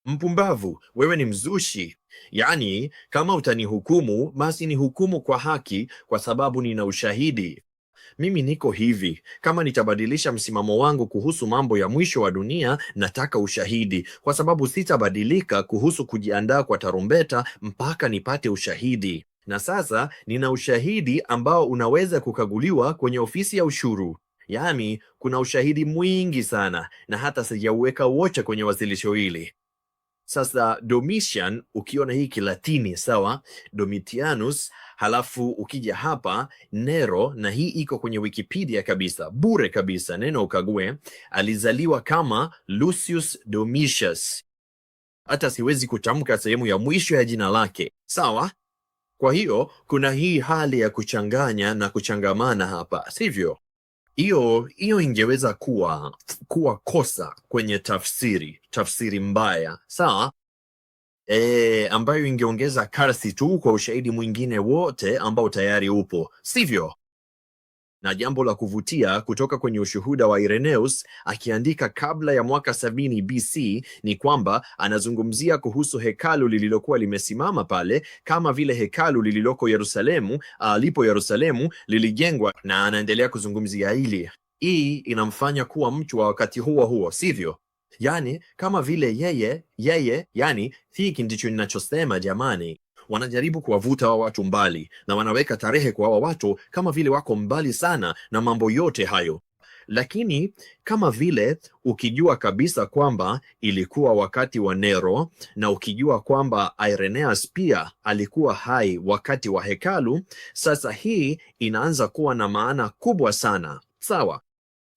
Mpumbavu, wewe ni mzushi. Yaani, kama utanihukumu, basi nihukumu kwa haki, kwa sababu nina ushahidi. Mimi niko hivi, kama nitabadilisha msimamo wangu kuhusu mambo ya mwisho wa dunia, nataka ushahidi, kwa sababu sitabadilika kuhusu kujiandaa kwa tarumbeta mpaka nipate ushahidi. Na sasa nina ushahidi ambao unaweza kukaguliwa kwenye ofisi ya ushuru. Yaani, kuna ushahidi mwingi sana, na hata sijauweka wote kwenye wasilisho hili. Sasa Domitian, ukiona hii Kilatini sawa, Domitianus, halafu ukija hapa Nero, na hii iko kwenye Wikipedia kabisa, bure kabisa, neno ukague. Alizaliwa kama Lucius Domitius. Hata siwezi kutamka sehemu ya mwisho ya jina lake, sawa? Kwa hiyo kuna hii hali ya kuchanganya na kuchangamana hapa, sivyo? Hiyo ingeweza kuwa kosa kwenye tafsiri mbaya, sawa? Ambayo ingeongeza kasi tu kwa ushahidi mwingine wote ambao tayari upo, sivyo? Na jambo la kuvutia kutoka kwenye ushuhuda wa Irenaeus akiandika kabla ya mwaka 70 BC ni kwamba anazungumzia kuhusu hekalu lililokuwa limesimama pale kama vile hekalu lililoko Yerusalemu, lipo Yerusalemu lilijengwa, na anaendelea kuzungumzia hili. Hii inamfanya kuwa mtu wa wakati huo, sivyo? Yani kama vile yeye, yani hiki ndicho ninachosema jamani. Wanajaribu kuwavuta wa watu mbali na wanaweka tarehe kwa wa watu kama vile wako mbali sana na mambo yote hayo. Lakini kama vile ukijua kabisa kwamba ilikuwa wakati wa Nero na ukijua kwamba Irenaeus pia alikuwa hai wakati wa hekalu, sasa hii inaanza kuwa na maana kubwa sana, sawa?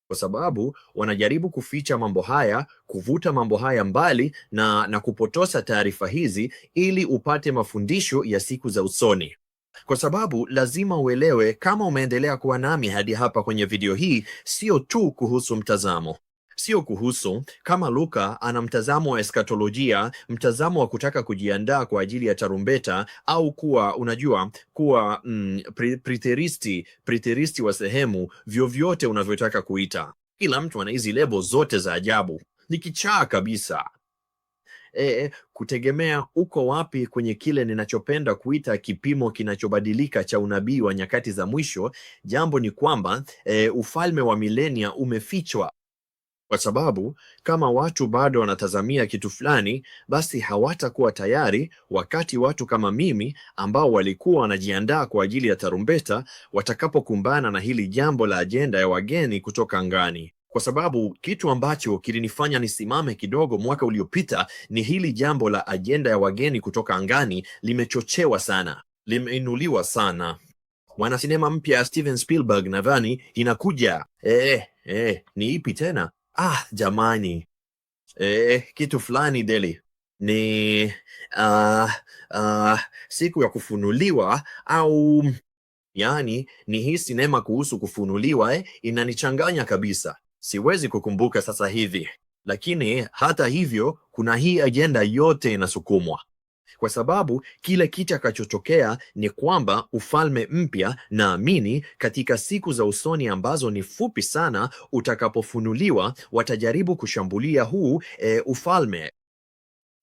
Kwa sababu wanajaribu kuficha mambo haya, kuvuta mambo haya mbali na kupotosha taarifa hizi ili upate mafundisho ya siku za usoni. Kwa sababu lazima uelewe, kama umeendelea kuwa nami hadi hapa kwenye video hii, sio tu kuhusu mtazamo. Sio kuhusu kama Luka ana mtazamo wa eskatolojia, mtazamo wa kutaka kujiandaa kwa ajili ya tarumbeta, au kuwa preteristi wa sehemu, vyovyote unavyotaka kuita. Kila mtu ana hizi lebo zote za ajabu, ni kichaa kabisa. Kutegemea uko wapi kwenye kile ninachopenda kuita kipimo kinachobadilika cha unabii wa nyakati za mwisho. Jambo ni kwamba ufalme wa milenia umefichwa. Kwa sababu kama watu bado wanatazamia kitu fulani, basi hawatakuwa tayari wakati watu kama mimi ambao walikuwa wanajiandaa kwa ajili ya tarumbeta watakapokumbana na hili jambo la ajenda ya wageni kutoka angani. Kwa sababu kitu ambacho kilinifanya nisimame kidogo mwaka uliopita ni hili jambo la ajenda ya wageni kutoka angani limechochewa sana, limeinuliwa sana. Mwanasinema mpya ya Steven Spielberg nadhani inakuja. Ni ipi tena? Jamani, kitu fulani deli ni siku ya kufunuliwa, au yani ni hii sinema kuhusu kufunuliwa. Inanichanganya kabisa, siwezi kukumbuka sasa hivi. Lakini hata hivyo kuna hii ajenda yote inasukumwa, kwa sababu kile kitakachotokea ni kwamba ufalme mpya, naamini katika siku za usoni ambazo ni fupi sana, utakapofunuliwa watajaribu kushambulia huu ufalme.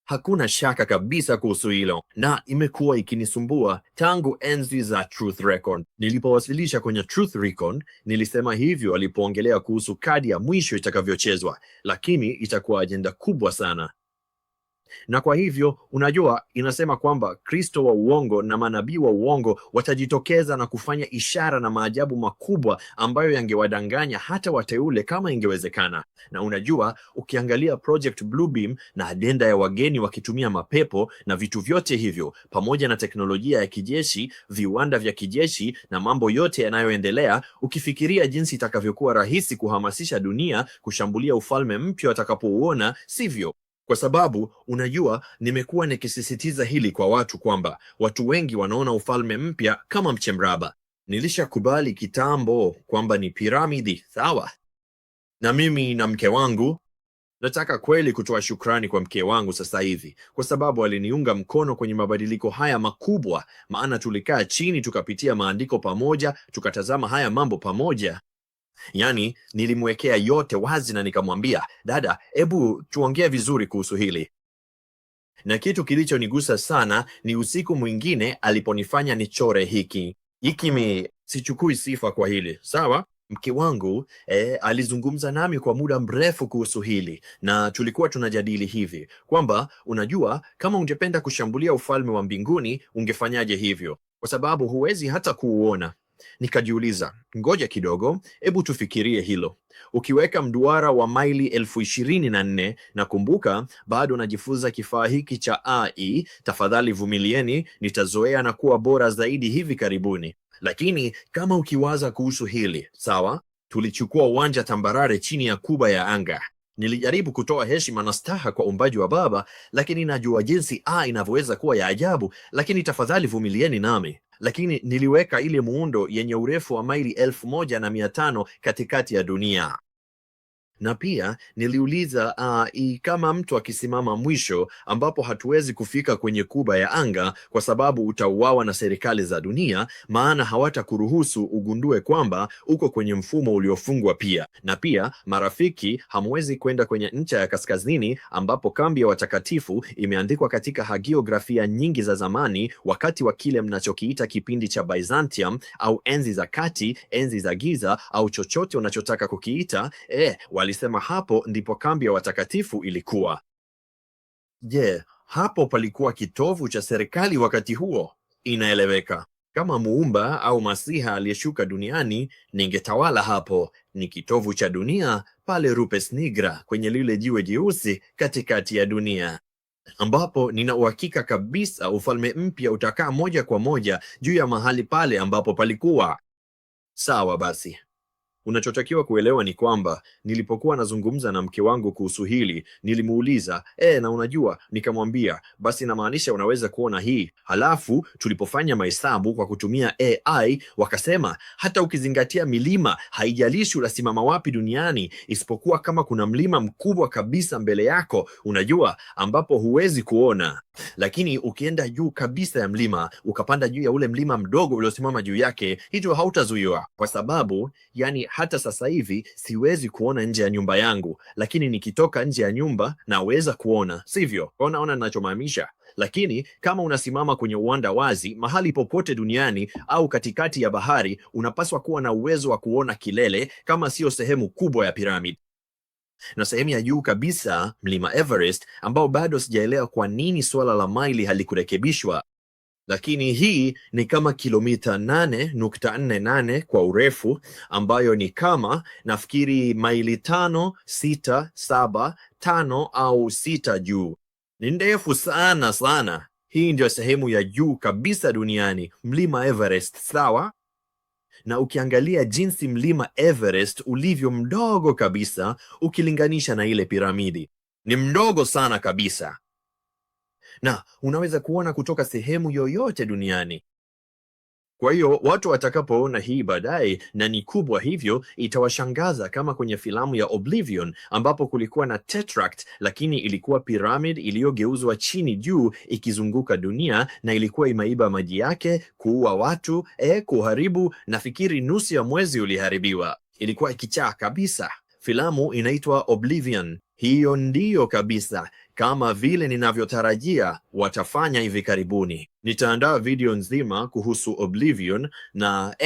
Hakuna shaka kabisa kuhusu hilo, na imekuwa ikinisumbua tangu enzi za Truth Record. Nilipowasilisha kwenye Truth Recon, nilisema hivyo walipoongelea kuhusu kadi ya mwisho itakavyochezwa, lakini itakuwa ajenda kubwa sana. Na kwa hivyo unajua, inasema kwamba Kristo wa uongo na manabii wa uongo watajitokeza na kufanya ishara na maajabu makubwa ambayo yangewadanganya hata wateule kama ingewezekana. Na unajua, ukiangalia Project Bluebeam na ajenda ya wageni wakitumia mapepo na vitu vyote hivyo, pamoja na teknolojia ya kijeshi, viwanda vya kijeshi na mambo yote yanayoendelea, ukifikiria jinsi itakavyokuwa rahisi kuhamasisha dunia kushambulia ufalme mpya watakapouona, sivyo? Kwa sababu unajua, nimekuwa nikisisitiza hili kwa watu kwamba watu wengi wanaona ufalme mpya kama mchemraba. Nilishakubali kitambo kwamba ni piramidi, sawa? Na mimi na mke wangu nataka kweli kutoa shukrani kwa mke wangu sasa hivi, kwa sababu aliniunga mkono kwenye mabadiliko haya makubwa, maana tulikaa chini tukapitia maandiko pamoja, tukatazama haya mambo pamoja. Yani nilimwekea yote wazi na nikamwambia, dada, hebu tuongee vizuri kuhusu hili. Na kitu kilichonigusa sana ni usiku mwingine aliponifanya nichore hiki. Sichukui sifa kwa hili, sawa? Mke wangu alizungumza nami kwa muda mrefu kuhusu hili, na tulikuwa tunajadili hivi kwamba unajua, kama ungependa kushambulia ufalme wa mbinguni ungefanyaje hivyo, kwa sababu huwezi hata kuuona. Nikajiuliza, ngoja kidogo, hebu tufikirie hilo. Ukiweka mduara wa maili 24,000, na kumbuka bado najifunza kifaa hiki cha AI, tafadhali vumilieni, nitazoea na kuwa bora zaidi hivi karibuni. Lakini kama ukiwaza kuhusu hili, sawa, tulichukua uwanja tambarare chini ya kuba ya anga. Nilijaribu kutoa heshima na staha kwa uumbaji wa Baba, lakini najua jinsi inavyoweza kuwa ya ajabu, lakini tafadhali vumilieni nami. Lakini niliweka ile muundo yenye urefu wa maili 1,500 katikati ya dunia. Na pia niliuliza kama mtu akisimama mwisho ambapo hatuwezi kufika kwenye kuba ya anga kwa sababu utauawa na serikali za dunia, maana hawatakuruhusu ugundue kwamba uko kwenye mfumo uliofungwa pia. Na pia marafiki, hamwezi kwenda kwenye ncha ya kaskazini ambapo kambi ya watakatifu imeandikwa katika hagiografia nyingi za zamani, wakati wa kile mnachokiita kipindi cha Byzantium au enzi za kati, enzi za giza au chochote unachotaka kukiita. Walisema hapo ndipo kambi ya watakatifu ilikuwa. Je, hapo palikuwa kitovu cha serikali wakati huo? Inaeleweka. Kama muumba au masiha aliyeshuka duniani, ningetawala hapo. Ni kitovu cha dunia pale Rupes Nigra, kwenye lile jiwe jeusi katikati ya dunia, ambapo nina uhakika kabisa ufalme mpya utakaa moja kwa moja juu ya mahali pale ambapo palikuwa. Sawa basi. Unachotakiwa kuelewa ni kwamba nilipokuwa nazungumza na mke wangu kuhusu hili, nilimuuliza, na unajua, nikamwambia, basi namaanisha unaweza kuona hii. Halafu tulipofanya mahesabu kwa kutumia AI, wakasema hata ukizingatia milima, haijalishi unasimama wapi duniani, isipokuwa kama kuna mlima mkubwa kabisa mbele yako, unajua, ambapo huwezi kuona. Lakini ukienda juu kabisa ya mlima, ukapanda juu ya ule mlima mdogo uliosimama juu yake, hicho hautazuiwa, kwa sababu hata sasa hivi siwezi kuona nje ya nyumba yangu, lakini nikitoka nje ya nyumba naweza kuona, sivyo? Ona ninachomaanisha. Lakini kama unasimama kwenye uwanda wazi mahali popote duniani au katikati ya bahari, unapaswa kuwa na uwezo wa kuona kilele, kama sio sehemu kubwa ya piramidi. Na sehemu ya juu kabisa, mlima Everest, ambao bado sijaelewa kwa nini swala la maili halikurekebishwa. Lakini hii ni kama kilomita 8.48 kwa urefu, ambayo ni kama, nafikiri, maili 5, 6, 7, 5 au 6 juu. Ni ndefu sana sana. Hii ndio sehemu ya juu kabisa duniani, mlima Everest, sawa? Na ukiangalia jinsi mlima Everest ulivyo mdogo kabisa ukilinganisha na ile piramidi, ni mdogo sana kabisa. Na unaweza kuona kutoka sehemu yoyote duniani. Kwa hiyo watu watakapoona hii baadaye na ni kubwa hivyo, itawashangaza, kama kwenye filamu ya Oblivion ambapo kulikuwa na Tesseract, lakini ilikuwa piramid iliyogeuzwa chini juu ikizunguka dunia, na ilikuwa imeiba maji yake, kuua watu, kuharibu, nafikiri nusu ya mwezi uliharibiwa. Ilikuwa ikichaa kabisa. Filamu inaitwa Oblivion. Hiyo ndiyo kabisa, kama vile ninavyotarajia watafanya hivi karibuni. Nitaandaa video nzima kuhusu Oblivion, na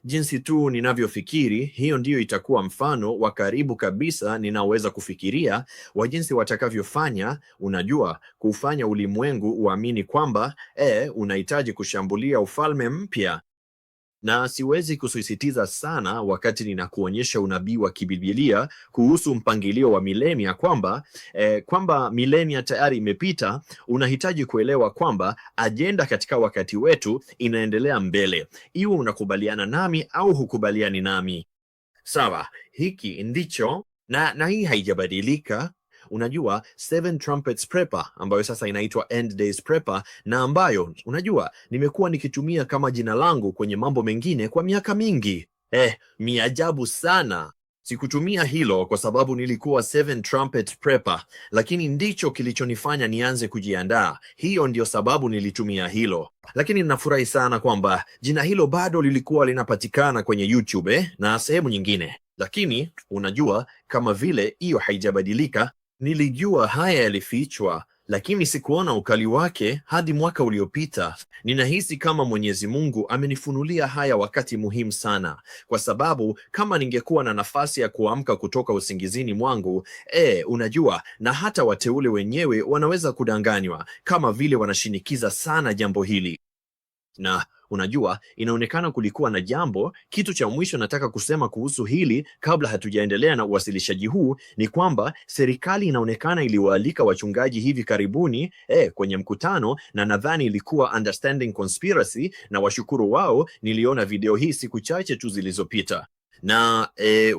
jinsi tu ninavyofikiri, hiyo ndiyo itakuwa mfano wa karibu kabisa ninaweza kufikiria wa jinsi watakavyofanya, unajua, kufanya ulimwengu uamini kwamba unahitaji kushambulia ufalme mpya. Na siwezi kusisitiza sana wakati ninakuonyesha unabii wa kibibilia kuhusu mpangilio wa milenia kwamba milenia tayari imepita. Unahitaji kuelewa kwamba ajenda katika wakati wetu inaendelea mbele, iwe unakubaliana nami au hukubaliani nami. Sawa, hiki ndicho na hii haijabadilika. Unajua, 7 Trumpets Prepper, ambayo sasa inaitwa End Days Prepper, na ambayo unajua nimekuwa nikitumia kama jina langu kwenye mambo mengine kwa miaka mingi. Miajabu sana. Sikutumia hilo kwa sababu nilikuwa 7 Trumpet Prepper, lakini ndicho kilichonifanya nianze kujiandaa. Hiyo ndio sababu nilitumia hilo. Lakini ninafurahi sana kwamba jina hilo bado lilikuwa linapatikana kwenye YouTube na sehemu nyingine. Lakini unajua, kama vile hiyo haijabadilika, nilijua haya yalifichwa, lakini sikuona ukali wake hadi mwaka uliopita. Ninahisi kama Mwenyezi Mungu amenifunulia haya wakati muhimu sana, kwa sababu kama ningekuwa na nafasi ya kuamka kutoka usingizini mwangu, unajua, na hata wateule wenyewe wanaweza kudanganywa kama vile wanashinikiza sana jambo hili. Na unajua, inaonekana kulikuwa na kitu cha mwisho nataka kusema kuhusu hili kabla hatujaendelea na uwasilishaji huu, ni kwamba serikali inaonekana iliwaalika wachungaji hivi karibuni kwenye mkutano, na nadhani ilikuwa Understanding Conspiracy, na washukuru wao, niliona video hii siku chache tu zilizopita. Na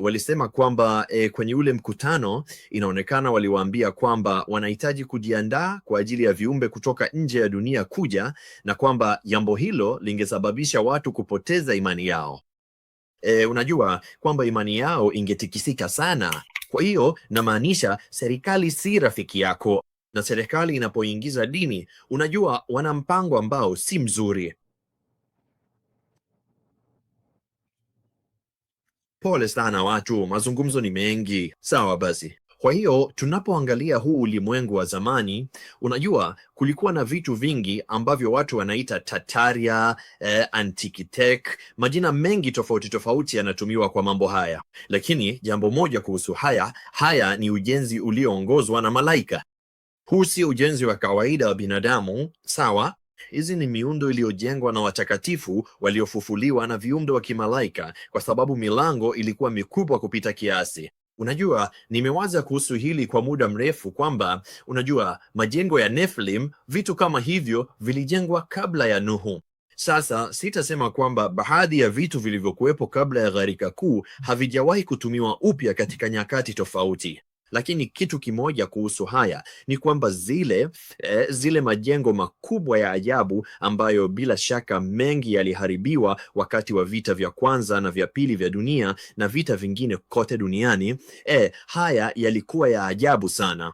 walisema kwamba kwenye ule mkutano inaonekana waliwaambia kwamba wanahitaji kujiandaa kwa ajili ya viumbe kutoka nje ya dunia kuja, na kwamba jambo hilo lingesababisha watu kupoteza imani yao. Unajua kwamba imani yao ingetikisika sana. Kwa hiyo namaanisha serikali si rafiki yako, na serikali inapoingiza dini, unajua, wana mpango ambao si mzuri. Pole sana watu, mazungumzo ni mengi. Sawa basi. Kwa hiyo tunapoangalia huu ulimwengu wa zamani, unajua kulikuwa na vitu vingi ambavyo watu wanaita Tartaria, Antikitek, majina mengi tofauti tofauti yanatumiwa kwa mambo haya. Lakini jambo moja kuhusu haya ni ujenzi ulioongozwa na malaika. Huu si ujenzi wa kawaida wa binadamu, sawa? Hizi ni miundo iliyojengwa na watakatifu waliofufuliwa na viumbe wa kimalaika, kwa sababu milango ilikuwa mikubwa kupita kiasi. Unajua, nimewaza kuhusu hili kwa muda mrefu kwamba, unajua, majengo ya Nephilim, vitu kama hivyo vilijengwa kabla ya Nuhu. Sasa sitasema kwamba baadhi ya vitu vilivyokuwepo kabla ya gharika kuu havijawahi kutumiwa upya katika nyakati tofauti. Lakini kitu kimoja kuhusu haya ni kwamba zile majengo makubwa ya ajabu ambayo bila shaka mengi yaliharibiwa wakati wa vita vya kwanza na vya pili vya dunia na vita vingine kote duniani, haya yalikuwa ya ajabu sana.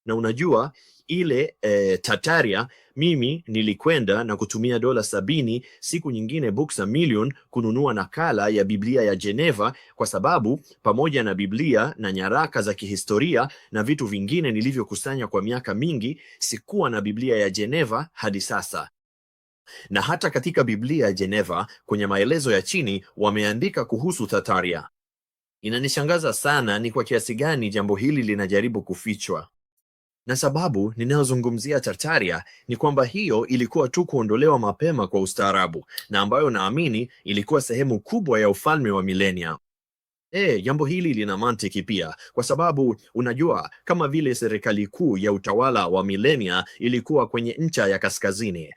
Na unajua ile Tartaria, mimi nilikwenda na kutumia $70 siku nyingine Books A Million kununua nakala ya Biblia ya Geneva, kwa sababu pamoja na Biblia na nyaraka za kihistoria na vitu vingine nilivyokusanya kwa miaka mingi, sikuwa na Biblia ya Geneva hadi sasa. Na hata katika Biblia ya Geneva kwenye maelezo ya chini wameandika kuhusu Tartaria. Inanishangaza sana ni kwa kiasi gani jambo hili linajaribu kufichwa. Na sababu ninayozungumzia Tartaria ni kwamba hiyo ilikuwa tu kuondolewa mapema kwa ustaarabu, na ambayo naamini ilikuwa sehemu kubwa ya ufalme wa milenia. Jambo hili lina mantiki pia, kwa sababu unajua, kama vile serikali kuu ya utawala wa milenia ilikuwa kwenye ncha ya kaskazini,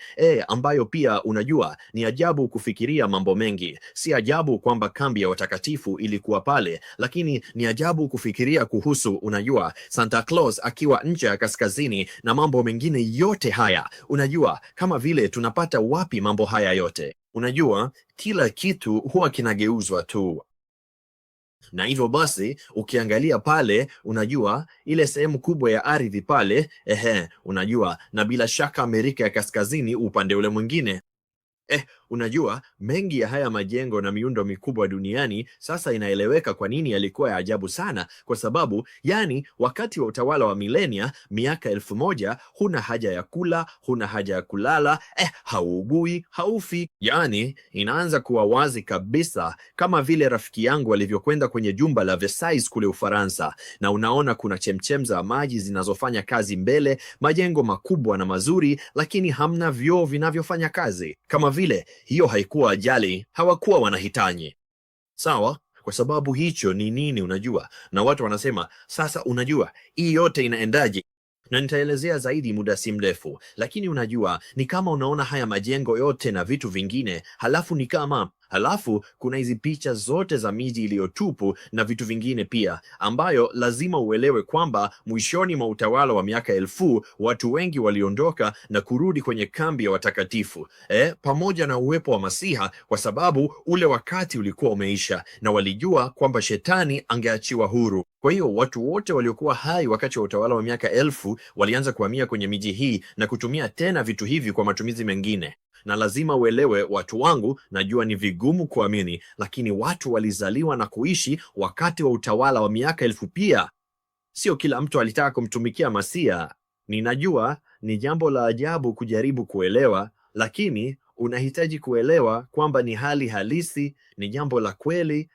ambayo pia unajua ni ajabu kufikiria mambo mengi. Si ajabu kwamba kambi ya watakatifu ilikuwa pale, lakini ni ajabu kufikiria kuhusu, unajua, Santa Claus akiwa ncha ya kaskazini na mambo mengine yote haya. Unajua, kama vile tunapata wapi mambo haya yote? Unajua, kila kitu huwa kinageuzwa tu. Na hivyo basi ukiangalia pale, unajua ile sehemu kubwa ya ardhi pale, unajua, na bila shaka Amerika ya Kaskazini upande ule mwingine. Unajua, mengi ya haya majengo na miundo mikubwa duniani sasa inaeleweka kwa nini yalikuwa ya ajabu sana, kwa sababu yani wakati wa utawala wa milenia, miaka 1000, huna haja ya kula, huna haja ya kulala, hauugui, haufi. Yani inaanza kuwa wazi kabisa, kama vile rafiki yangu alivyokwenda kwenye jumba la Versailles kule Ufaransa, na unaona kuna chemchem za maji zinazofanya kazi mbele, majengo makubwa na mazuri, lakini hamna vyoo vinavyofanya kazi. Kama vile hiyo haikuwa ajali, hawakuwa wanahitaji. Sawa? Kwa sababu hicho ni nini unajua? Na watu wanasema, sasa unajua, hii yote inaendaje? Na nitaelezea zaidi muda si mrefu, lakini unajua, ni kama unaona haya majengo yote na vitu vingine, halafu kuna hizi picha zote za miji iliyotupu na vitu vingine pia, ambayo lazima uelewe kwamba mwishoni mwa utawala wa miaka 1000 watu wengi waliondoka na kurudi kwenye kambi ya watakatifu, pamoja na uwepo wa Masiha, kwa sababu ule wakati ulikuwa umeisha na walijua kwamba shetani angeachiwa huru. Kwa hiyo watu wote waliokuwa hai wakati wa utawala wa miaka 1000 walianza kuhamia kwenye miji hii na kutumia tena vitu hivi kwa matumizi mengine. Na lazima uelewe watu wangu, najua ni vigumu kuamini, lakini watu walizaliwa na kuishi wakati wa utawala wa miaka 1000 pia. Sio kila mtu alitaka kumtumikia Masia. Ninajua ni jambo la ajabu kujaribu kuelewa, lakini unahitaji kuelewa kwamba ni hali halisi, ni jambo la kweli.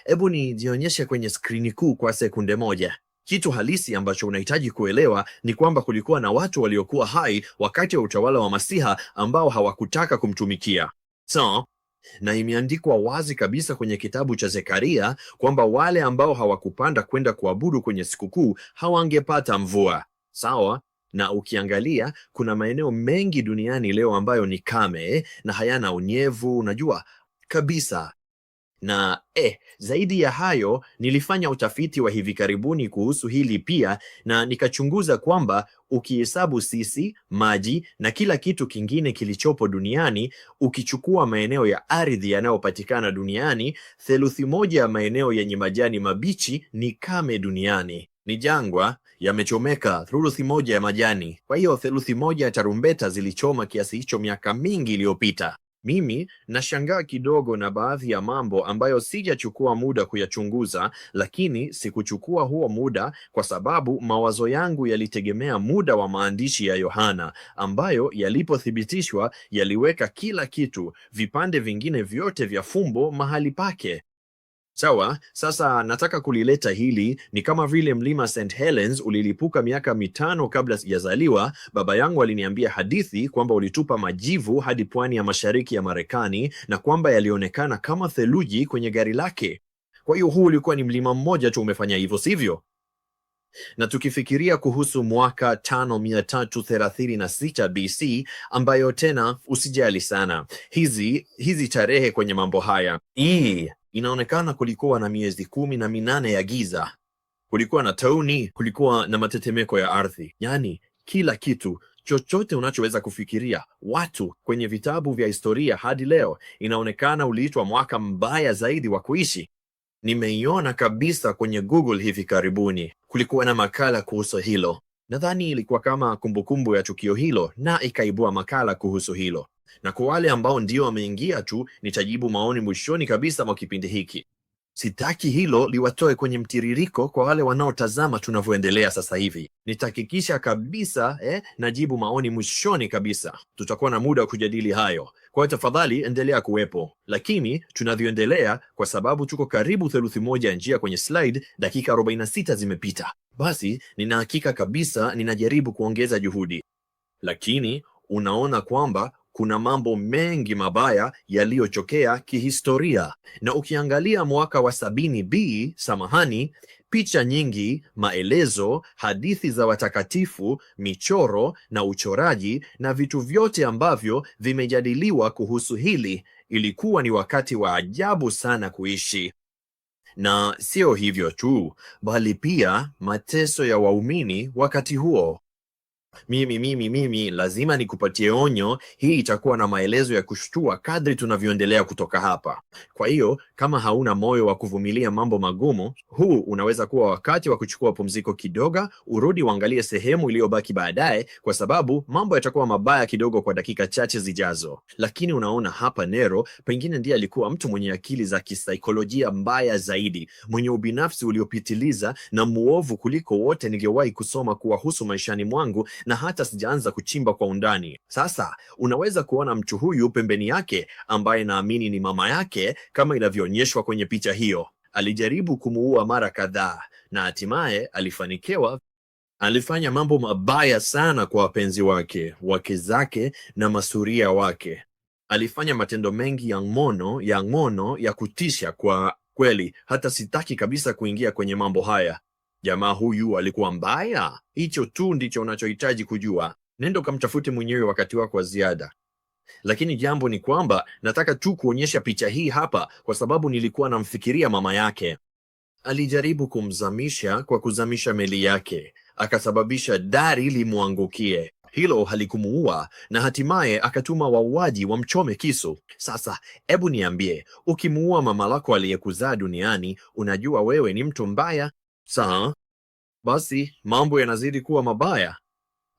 Hebu nijionyeshe kwenye skrini kuu kwa sekunde moja. Kitu halisi ambacho unahitaji kuelewa ni kwamba kulikuwa na watu waliokuwa hai wakati wa utawala wa Masiha ambao hawakutaka kumtumikia. Na imeandikwa wazi kabisa kwenye kitabu cha Zekaria kwamba wale ambao hawakupanda kwenda kuabudu kwenye sikukuu hawangepata mvua. Sawa? Na ukiangalia kuna maeneo mengi duniani leo ambayo ni kame na hayana unyevu, unajua kabisa. Na zaidi ya hayo, nilifanya utafiti wa hivi karibuni kuhusu hili pia, na nikachunguza kwamba ukihesabu sisi, maji na kila kitu kingine kilichopo duniani, ukichukua maeneo ya ardhi yanayopatikana duniani, 1/3 ya maeneo yenye majani mabichi ni kame duniani. Ni jangwa, yamechomeka 1/3 ya majani. Kwa hiyo 1/3 ya tarumbeta zilichoma kiasi hicho miaka mingi iliyopita. Mimi nashangaa kidogo na baadhi ya mambo ambayo sijachukua muda kuyachunguza, lakini sikuchukua huo muda kwa sababu mawazo yangu yalitegemea muda wa maandishi ya Yohana, ambayo yalipothibitishwa yaliweka kila kitu, vipande vingine vyote vya fumbo mahali pake. Sawa, sasa nataka kulileta hili. Ni kama vile mlima St. Helens ulilipuka miaka 5 kabla sijazaliwa. Baba yangu aliniambia hadithi kwamba ulitupa majivu hadi pwani ya mashariki ya Marekani na kwamba yalionekana kama theluji kwenye gari lake. Kwa hiyo huu ulikuwa ni mlima mmoja tu umefanya hivyo, sivyo? Na tukifikiria kuhusu mwaka 5336 BC, ambayo tena usijali sana hizi tarehe kwenye mambo haya. Inaonekana kulikuwa na miezi 18 ya giza. Kulikuwa na tauni, kulikuwa na matetemeko ya ardhi. Yaani kila kitu, chochote unachoweza kufikiria, watu kwenye vitabu vya historia hadi leo, inaonekana uliitwa mwaka mbaya zaidi wa kuishi. Nimeiona kabisa kwenye Google hivi karibuni. Kulikuwa na makala kuhusu hilo. Nadhani ilikuwa kama kumbukumbu ya tukio hilo na ikaibua makala kuhusu hilo. Na kwa wale ambao ndio wameingia tu, nitajibu maoni mwishoni kabisa mwa kipindi hiki. Sitaki hilo liwatoe kwenye mtiririko kwa wale wanaotazama tunavyoendelea sasa hivi. Nitahakikisha kabisa najibu maoni mwishoni kabisa. Tutakuwa na muda wa kujadili hayo. Kwa hiyo tafadhali endelea kuwepo. Lakini tunavyoendelea, kwa sababu tuko karibu 1/3 ya njia kwenye slide, dakika 46 zimepita. Basi nina hakika kabisa ninajaribu kuongeza juhudi. Lakini unaona kwamba kuna mambo mengi mabaya yaliyotokea kihistoria. Na ukiangalia mwaka wa 70 picha nyingi, maelezo, hadithi za watakatifu, michoro na uchoraji na vitu vyote ambavyo vimejadiliwa kuhusu hili, ilikuwa ni wakati wa ajabu sana kuishi. Na sio hivyo tu, bali pia mateso ya waumini wakati huo. Mimi lazima nikupatie onyo. Hii itakuwa na maelezo ya kushtua kadri tunavyoendelea kutoka hapa. Kwa hiyo kama hauna moyo wa kuvumilia mambo magumu, huu unaweza kuwa wakati wa kuchukua pumziko kidogo, urudi uangalie sehemu iliyobaki baadaye, kwa sababu mambo yatakuwa mabaya kidogo kwa dakika chache zijazo. Lakini unaona hapa, Nero pengine ndiye alikuwa mtu mwenye akili za kisaikolojia mbaya zaidi, mwenye ubinafsi uliopitiliza na muovu kuliko wote ningewahi kusoma kuwahusu maishani mwangu, na hata sijaanza kuchimba kwa undani. Sasa unaweza kuona mtu huyu pembeni yake, ambaye naamini ni mama yake kama inavyoonyeshwa kwenye picha hiyo. Alijaribu kumuua mara kadhaa na hatimaye alifanikiwa. Alifanya mambo mabaya sana kwa wapenzi wake, wake zake na masuria wake. Alifanya matendo mengi ya ngono ya kutisha kwa kweli. Hata sitaki kabisa kuingia kwenye mambo haya. Jamaa huyu alikuwa mbaya. Hicho tu ndicho unachohitaji kujua. Nenda kamtafute mwenyewe wakati wako wa ziada. Lakini jambo ni kwamba nataka tu kuonyesha picha hii hapa kwa sababu nilikuwa namfikiria mama yake. Alijaribu kumzamisha kwa kuzamisha meli yake, akasababisha dari limwangukie. Hilo halikumuua na hatimaye akatuma wauaji wamchome kisu. Sasa hebu niambie, ukimuua mama lako aliyekuzaa duniani, unajua wewe ni mtu mbaya? Sawa, basi mambo yanazidi kuwa mabaya.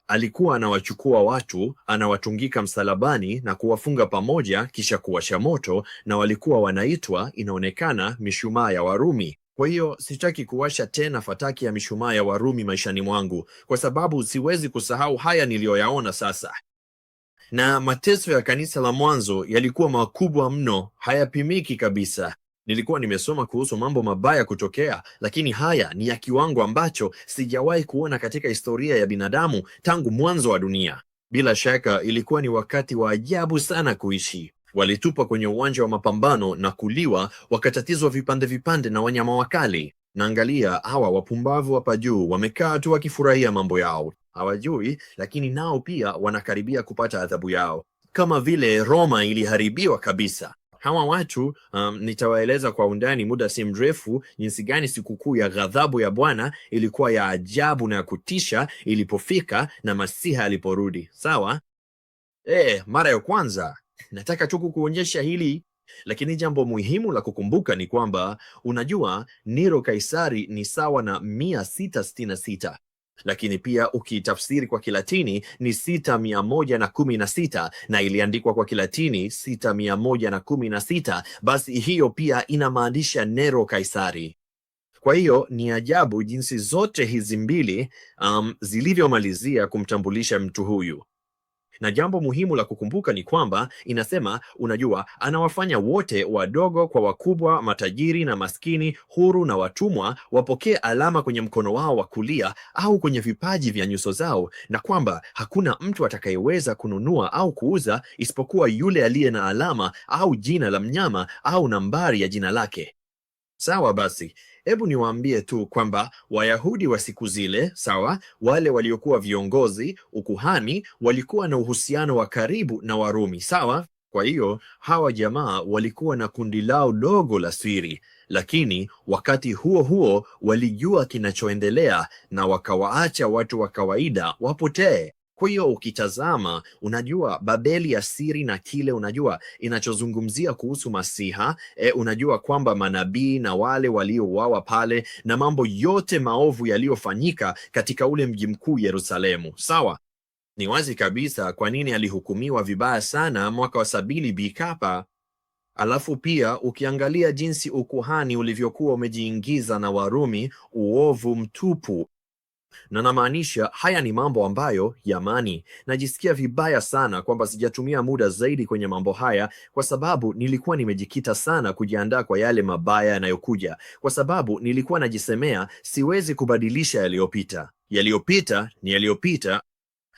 Alikuwa anawachukua watu, anawatungika msalabani na kuwafunga pamoja, kisha kuwasha moto, na walikuwa wanaitwa, inaonekana, mishumaa ya Warumi. Kwa hiyo sitaki kuwasha tena fataki ya mishumaa ya Warumi maishani mwangu, kwa sababu siwezi kusahau haya niliyoyaona sasa. Na mateso ya kanisa la mwanzo yalikuwa makubwa mno, hayapimiki kabisa. Nilikuwa nimesoma kuhusu mambo mabaya kutokea, lakini haya ni ya kiwango ambacho sijawahi kuona katika historia ya binadamu tangu mwanzo wa dunia. Bila shaka ilikuwa ni wakati wa ajabu sana kuishi. Walitupwa kwenye uwanja wa mapambano na kuliwa, wakatatizwa vipande vipande na wanyama wakali. Na angalia, hawa wapumbavu hapa juu wamekaa tu wakifurahia mambo yao. Hawajui, lakini nao pia wanakaribia kupata adhabu yao, kama vile Roma iliharibiwa kabisa. Hawa watu nitawaeleza kwa undani muda si mrefu jinsi gani sikukuu ya ghadhabu ya Bwana ilikuwa ya ajabu na ya kutisha ilipofika na Masiha aliporudi. Sawa? Mara ya kwanza nataka tu kukuonyesha hili, lakini jambo muhimu la kukumbuka ni kwamba unajua Nero Kaisari ni sawa na 666, lakini pia ukiitafsiri kwa Kilatini ni 6116 na iliandikwa kwa Kilatini 6116. Basi hiyo pia inamaanisha Nero Kaisari. Kwa hiyo ni ajabu jinsi zote hizi mbili zilivyomalizia kumtambulisha mtu huyu. Na jambo muhimu la kukumbuka ni kwamba inasema, unajua, anawafanya wote, wadogo kwa wakubwa, matajiri na maskini, huru na watumwa, wapokee alama kwenye mkono wao wa kulia au kwenye vipaji vya nyuso zao, na kwamba hakuna mtu atakayeweza kununua au kuuza isipokuwa yule aliye na alama au jina la mnyama au nambari ya jina lake. Sawa basi, hebu niwaambie tu kwamba Wayahudi wa siku zile, sawa, wale waliokuwa viongozi, ukuhani, walikuwa na uhusiano wa karibu na Warumi, sawa? Kwa hiyo hawa jamaa walikuwa na kundi lao dogo la siri, lakini wakati huo huo walijua kinachoendelea na wakawaacha watu wa kawaida wapotee. Kwa hiyo ukitazama, unajua Babeli ya siri na kile unajua inachozungumzia kuhusu Masiha, unajua kwamba manabii na wale waliouawa pale na mambo yote maovu yaliyofanyika katika ule mji mkuu Yerusalemu. Sawa? Ni wazi kabisa kwa nini alihukumiwa vibaya sana mwaka wa 70 BK. Alafu pia ukiangalia jinsi ukuhani ulivyokuwa umejiingiza na Warumi, uovu mtupu. Na namaanisha haya ni mambo ambayo, jamani, najisikia vibaya sana kwamba sijatumia muda zaidi kwenye mambo haya, kwa sababu nilikuwa nimejikita sana kujiandaa kwa yale mabaya yanayokuja, kwa sababu nilikuwa najisemea siwezi kubadilisha yaliyopita. Yaliyopita ni yaliyopita,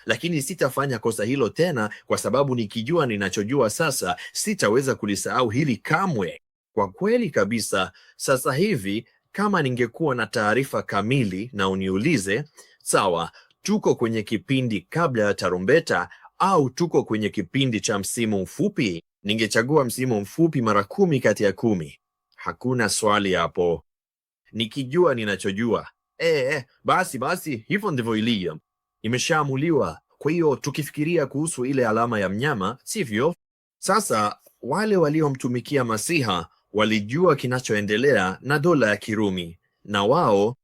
lakini sitafanya kosa hilo tena, kwa sababu nikijua ninachojua sasa sitaweza kulisahau hili kamwe. Kwa kweli kabisa, sasa hivi kama ningekuwa na taarifa kamili na uniulize, sawa, tuko kwenye kipindi kabla ya tarumbeta au tuko kwenye kipindi cha msimu mfupi, ningechagua msimu mfupi mara 10 kati ya 10. Hakuna swali hapo. Nikijua ninachojua, basi hivyo ndivyo ilivyo. Imeshaamuliwa. Kwa hiyo tukifikiria kuhusu ile alama ya mnyama, sivyo? Sasa wale waliomtumikia Masiha walijua kinachoendelea na dola ya Kirumi, na wao,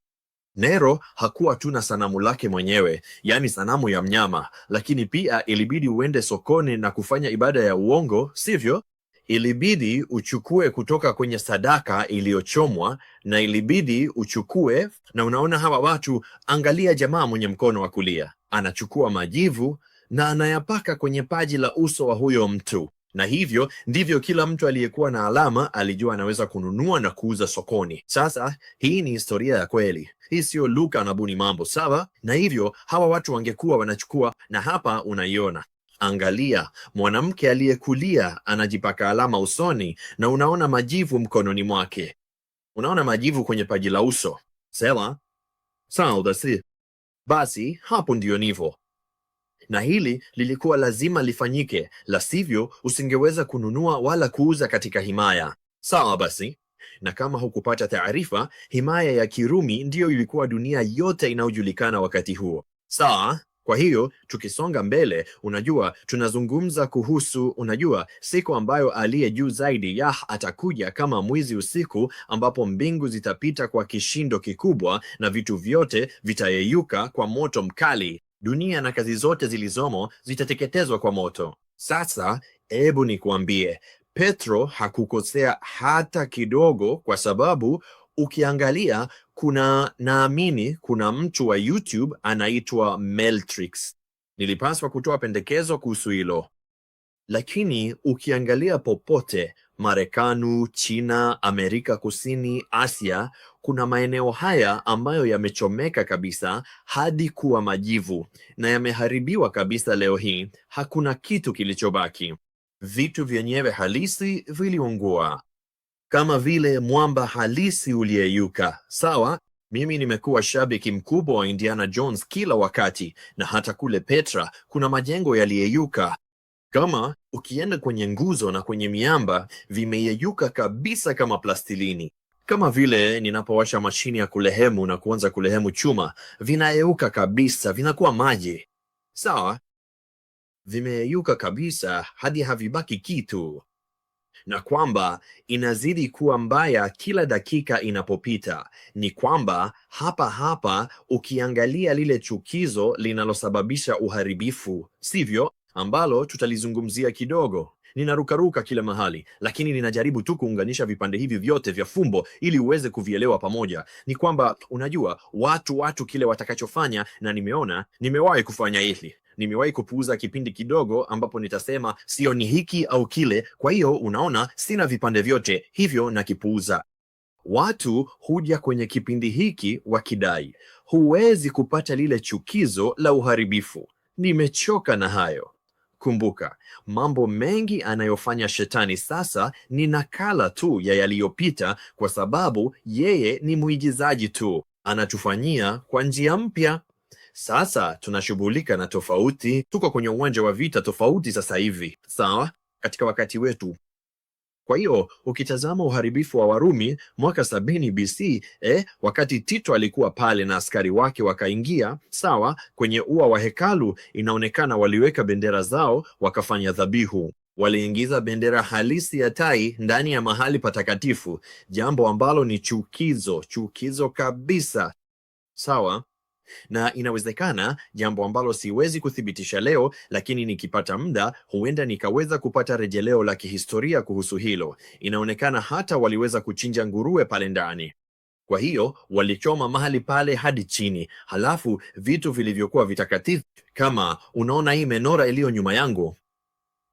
Nero hakuwa tu na sanamu lake mwenyewe, yani sanamu ya mnyama, lakini pia ilibidi uende sokoni na kufanya ibada ya uongo, sivyo? Ilibidi uchukue kutoka kwenye sadaka iliyochomwa, na ilibidi uchukue, na unaona hawa watu, angalia jamaa mwenye mkono wa kulia, anachukua majivu na anayapaka kwenye paji la uso wa huyo mtu. Na hivyo ndivyo kila mtu aliyekuwa na alama alijua anaweza kununua na kuuza sokoni. Sasa hii ni historia ya kweli, hii sio Luka anabuni mambo, sawa? Na hivyo hawa watu wangekuwa wanachukua, na hapa unaiona, angalia, mwanamke aliyekulia anajipaka alama usoni, na unaona majivu mkononi mwake, unaona majivu kwenye paji la uso, sawa? Basi hapo ndiyo nivo. Na hili lilikuwa lazima lifanyike, la sivyo usingeweza kununua wala kuuza katika himaya. Sawa basi. Na kama hukupata taarifa, himaya ya Kirumi ndiyo ilikuwa dunia yote inayojulikana wakati huo. Sawa? Kwa hiyo tukisonga mbele, unajua tunazungumza kuhusu, unajua, siku ambayo aliye juu zaidi Yah atakuja kama mwizi usiku, ambapo mbingu zitapita kwa kishindo kikubwa na vitu vyote vitayeyuka kwa moto mkali. Dunia na kazi zote zilizomo zitateketezwa kwa moto. Sasa hebu nikuambie, Petro hakukosea hata kidogo, kwa sababu Ukiangalia naamini kuna mtu wa YouTube anaitwa Meltrix. Nilipaswa kutoa pendekezo kuhusu hilo. Lakini ukiangalia popote, Marekani, China, Amerika Kusini, Asia, kuna maeneo haya ambayo yamechomeka kabisa hadi kuwa majivu na yameharibiwa kabisa. Leo hii hakuna kitu kilichobaki. Vitu vyenyewe halisi viliungua, kama vile mwamba halisi uliyeyuka. Sawa, mimi nimekuwa shabiki mkubwa wa Indiana Jones kila wakati, na hata kule Petra kuna majengo yaliyeyuka. Kama ukienda kwenye nguzo na kwenye miamba, vimeyeyuka kabisa kama plastilini. Kama vile ninapowasha mashini ya kulehemu na kuanza kulehemu chuma, vinayeyuka kabisa, vinakuwa maji. Sawa, vimeyeyuka kabisa hadi havibaki kitu, na kwamba inazidi kuwa mbaya kila dakika inapopita. Ni kwamba hapa ukiangalia lile chukizo linalosababisha uharibifu, sivyo, ambalo tutalizungumzia kidogo. Ninarukaruka kila mahali, lakini ninajaribu tu kuunganisha vipande hivi vyote vya fumbo ili uweze kuvielewa pamoja. Ni kwamba unajua watu kile watakachofanya, na nimewahi kufanya hili. Nimewahi kupuuza kipindi kidogo ambapo nitasema sio ni hiki au kile, kwa hiyo unaona sina vipande vyote, hivyo nakipuuza. Watu huja kwenye kipindi hiki wakidai huwezi kupata lile chukizo la uharibifu. Nimechoka na hayo. Kumbuka, mambo mengi anayofanya shetani sasa ni nakala tu ya yaliyopita, kwa sababu yeye ni mwigizaji tu, anatufanyia kwa njia mpya. Sasa tunashughulika na tofauti, tuko kwenye uwanja wa vita tofauti sasa hivi, sawa, katika wakati wetu. Kwa hiyo ukitazama uharibifu wa Warumi mwaka 70 BC, wakati Tito alikuwa pale na askari wake wakaingia, sawa, kwenye ua wa hekalu, inaonekana waliweka bendera zao, wakafanya dhabihu. Waliingiza bendera halisi ya tai ndani ya mahali patakatifu, jambo ambalo ni chukizo kabisa, sawa. Na inawezekana, jambo ambalo siwezi kuthibitisha leo, lakini nikipata muda huenda nikaweza kupata rejeleo la kihistoria kuhusu hilo. Inaonekana hata waliweza kuchinja nguruwe pale ndani. Kwa hiyo walichoma mahali pale hadi chini, halafu vitu vilivyokuwa vitakatifu, kama unaona hii menora iliyo nyuma yangu,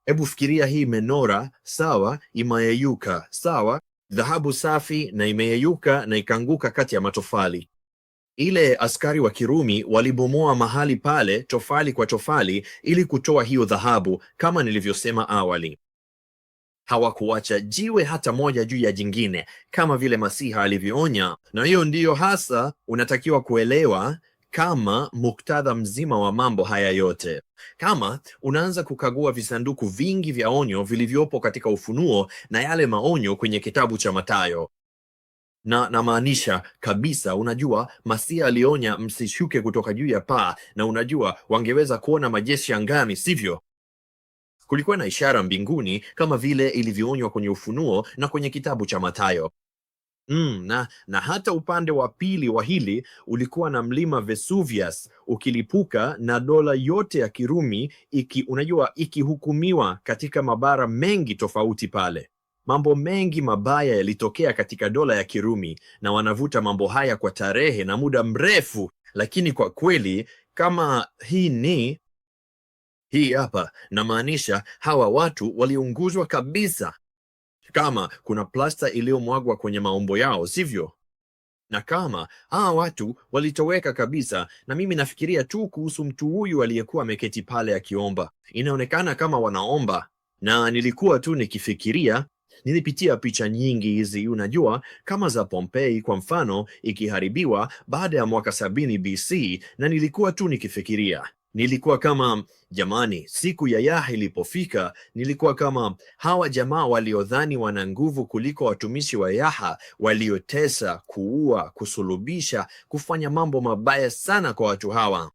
hebu fikiria hii menora, sawa, imeyeyuka, sawa, dhahabu safi, na imeyeyuka na ikaanguka kati ya matofali. Ile askari wa Kirumi walibomoa mahali pale tofali kwa tofali ili kutoa hiyo dhahabu. Kama nilivyosema awali, hawakuacha jiwe hata moja juu ya jingine, kama vile Masiha alivyoonya. Na hiyo ndiyo hasa unatakiwa kuelewa kama muktadha mzima wa mambo haya yote. Kama unaanza kukagua visanduku vingi vya onyo vilivyopo katika Ufunuo na yale maonyo kwenye kitabu cha Mathayo, na maanisha kabisa, unajua Masia alionya msishuke kutoka juu ya paa, na unajua wangeweza kuona majeshi angani, sivyo? Kulikuwa na ishara mbinguni kama vile ilivyoonywa kwenye Ufunuo na kwenye kitabu cha Mathayo. Na hata upande wa pili wa hili ulikuwa na mlima Vesuvius ukilipuka, na dola yote ya Kirumi ikihukumiwa katika mabara mengi tofauti pale. Mambo mengi mabaya yalitokea katika dola ya Kirumi, na wanavuta mambo haya kwa tarehe na muda mrefu, lakini kwa kweli kama hii hapa, na maanisha hawa watu waliunguzwa kabisa, kama kuna plasta iliyomwagwa kwenye maumbo yao, sivyo? Na kama hawa watu walitoweka kabisa, na mimi nafikiria tu kuhusu mtu huyu aliyekuwa ameketi pale akiomba. Inaonekana kama wanaomba, na nilikuwa tu nikifikiria, nilipitia picha nyingi hizi, unajua, kama za Pompeii kwa mfano ikiharibiwa baada ya mwaka 70 BC, na nilikuwa tu nikifikiria, nilikuwa kama jamani, siku ya Yaha ilipofika, nilikuwa kama hawa jamaa waliodhani wana nguvu kuliko watumishi wa Yaha, waliotesa, kuua, kusulubisha, kufanya mambo mabaya sana kwa watu hawa.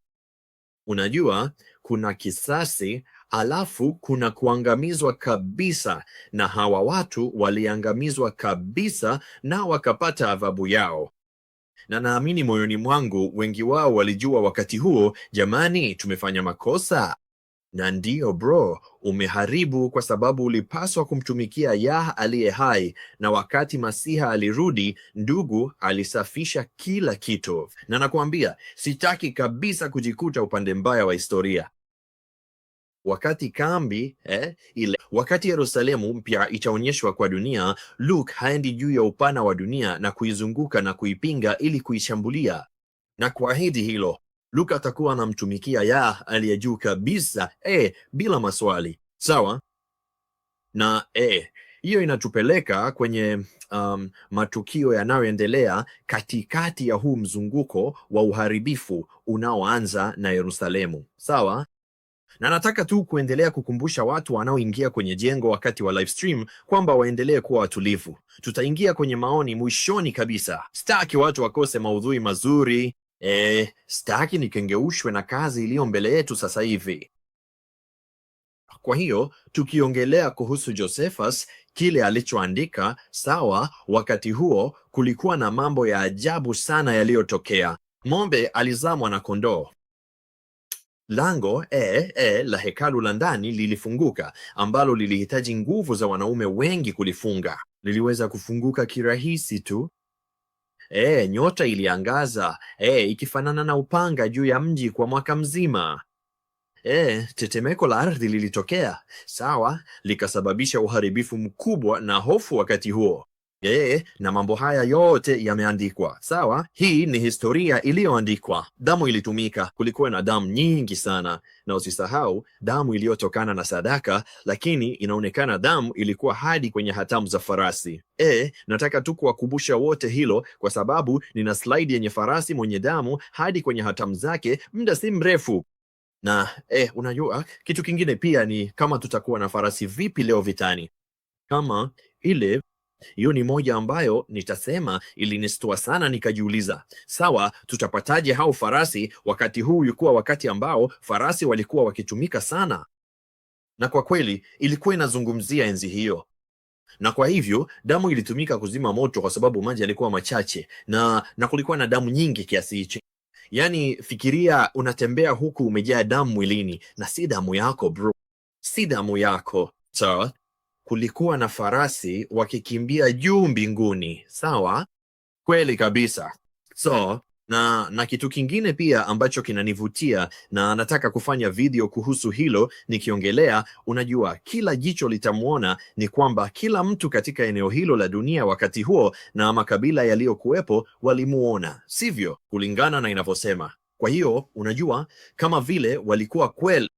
Unajua, kuna kisasi, alafu kuna kuangamizwa kabisa, na hawa watu waliangamizwa kabisa na wakapata adhabu yao. Na naamini moyoni mwangu wengi wao walijua wakati huo, jamani, tumefanya makosa. Na ndio bro, umeharibu kwa sababu ulipaswa kumtumikia Yah aliye hai, na wakati Masiha alirudi, ndugu, alisafisha kila kitu. Na nakwambia, sitaki kabisa kujikuta upande mbaya wa historia. Wakati Yerusalemu mpya itaonyeshwa kwa dunia, Luke haendi juu ya upana wa dunia na kuizunguka na kuipinga ili kuishambulia. Na kuahidi hilo, Luke atakuwa anamtumikia Yah aliye juu kabisa, bila maswali. Sawa? Na hiyo inatupeleka kwenye matukio yanayoendelea katikati ya huu mzunguko wa uharibifu unaoanza na Yerusalemu. Sawa? Na nataka tu kuendelea kukumbusha watu wanaoingia kwenye jengo wakati wa live stream kwamba waendelee kuwa watulivu. Tutaingia kwenye maoni mwishoni kabisa. Sitaki watu wakose maudhui mazuri. Sitaki nikengeushwe na kazi iliyo mbele yetu sasa hivi. Kwa hiyo tukiongelea kuhusu Josephus, kile alichoandika, sawa, wakati huo kulikuwa na mambo ya ajabu sana yaliyotokea. Ng'ombe alizaa mwana-kondoo. Lango la hekalu la ndani lilifunguka, ambalo lilihitaji nguvu za wanaume wengi kulifunga. Liliweza kufunguka kirahisi tu. Nyota iliangaza, ikifanana na upanga juu ya mji kwa mwaka mzima. Tetemeko la ardhi lilitokea, sawa, likasababisha uharibifu mkubwa na hofu wakati huo. Na mambo haya yote yameandikwa, sawa. Hii ni historia iliyoandikwa. Damu ilitumika, kulikuwa na damu nyingi sana, na usisahau damu iliyotokana na sadaka, lakini inaonekana damu ilikuwa hadi kwenye hatamu za farasi. Nataka tu kuwakumbusha wote hilo, kwa sababu nina slide yenye farasi mwenye damu hadi kwenye hatamu zake muda si mrefu. Na unajua kitu kingine pia ni kama tutakuwa na farasi vipi leo vitani. Kama ile hiyo ni moja ambayo nitasema ilinistua sana, nikajiuliza, sawa, tutapataje hao farasi wakati huu ulikuwa wakati ambao farasi walikuwa wakitumika sana? Na kwa kweli ilikuwa inazungumzia enzi hiyo. Na kwa hivyo damu ilitumika kuzima moto kwa sababu maji yalikuwa machache na kulikuwa na damu nyingi kiasi hichi. Yaani fikiria unatembea huku umejaa damu mwilini, na si damu yako bro. Si damu yako. Sawa? Kulikuwa na farasi wakikimbia juu mbinguni. Sawa? Kweli kabisa. Na kitu kingine pia ambacho kinanivutia na nataka kufanya video kuhusu hilo nikiongelea, unajua kila jicho litamwona, ni kwamba kila mtu katika eneo hilo la dunia wakati huo na makabila yaliyokuwepo walimuona, sivyo? Kulingana na inavyosema. Kwa hiyo unajua kama vile walikuwa kweli